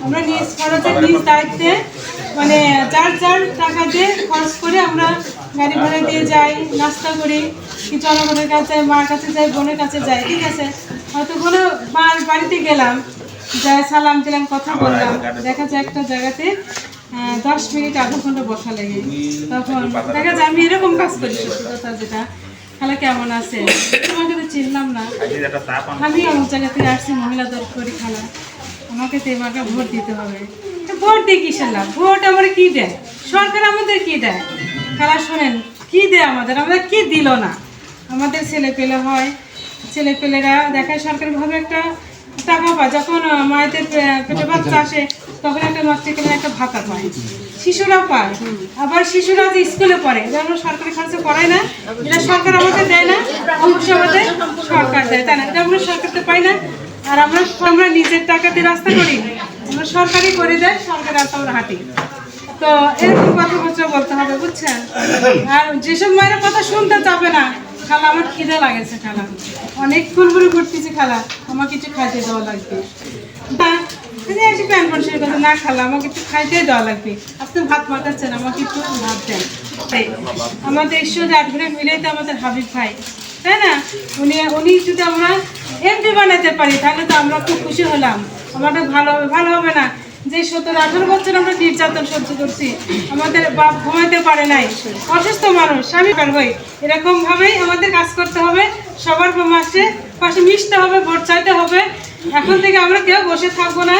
আমরা নিজ খরচে নিজ দায়িত্বে মানে যার যার টাকা দিয়ে খরচ করে আমরা গাড়ি ভাড়া দিয়ে যাই, নাস্তা করি, কি জনগণের কাছে, মার কাছে যাই, বোনের কাছে যাই, ঠিক আছে। হয়তো কোনো মার বাড়িতে গেলাম, যাই সালাম দিলাম, কথা বললাম, দেখা যায় একটা জায়গাতে 10 মিনিট আধা ঘন্টা বসা লাগে। তখন দেখা যায় আমি এরকম কাজ করি, সত্যি কথা যেটা। খালা কেমন আছে, তোমাকে তো চিনলাম না, আমি অমুক জায়গা থেকে আসছি, মহিলা দল করি, খালা আমাকে তো এবারকে ভোট দিতে হবে। ভোট দিয়ে কিসের লাভ? ভোট আমার কি দেয়? সরকার আমাদের কি দেয়? খালা শোনেন, কি দেয় আমাদের? আমাদের কি দিল না? আমাদের ছেলে পেলে হয়, ছেলে পেলেরা দেখায় সরকারিভাবে একটা টাকা পায়, যখন মায়েদের পেটে বাচ্চা আসে তখন একটা মাতৃকালীন একটা ভাতা পায়, শিশুরা পায়। আবার শিশুরা যে স্কুলে পড়ে, যেন সরকারি খরচে পড়ায় না, এটা সরকার আমাদের দেয় না, অবশ্যই আমাদের সরকার দেয়, তাই না? এটা আমরা সরকারকে পাই না। আর আমরা আমরা নিজের টাকাতে রাস্তা করি, আমরা সরকারি করে দেয়, সরকারের রাস্তা আমরা হাঁটি। তো এরকম কথাবার্তা বলতে হবে, বুঝছেন? আর যেসব মায়ের কথা শুনতে চাবে না, খালা আমার খিদে লাগেছে, খালা অনেক ফুলগুলো ঘুরতেছে, খালা আমার কিছু খাইতে দেওয়া লাগবে। প্যান পরিষ্কার কথা না, খালা আমাকে একটু খাইতে দেওয়া লাগবে। আপনি ভাত মাখাচ্ছেন, আমাকে একটু ভাত দেন। আমাদের ঈশ্বর আটঘরে মিলে তো আমাদের হাবিব ভাই, তাই না? উনি যদি আমরা এমপি বানাতে পারি তাহলে তো আমরা খুব খুশি হলাম। আমাদের ভালো হবে না যে 17-18 বছর আমরা নির্যাতন সহ্য করছি, আমাদের বাপ ঘুমাইতে পারে নাই, অসুস্থ মানুষ, স্বামী বের হই, এরকমভাবেই আমাদের কাজ করতে হবে, সবার পাশে মিশতে হবে, ভোট চাইতে হবে। এখন থেকে আমরা কেউ বসে থাকবো না।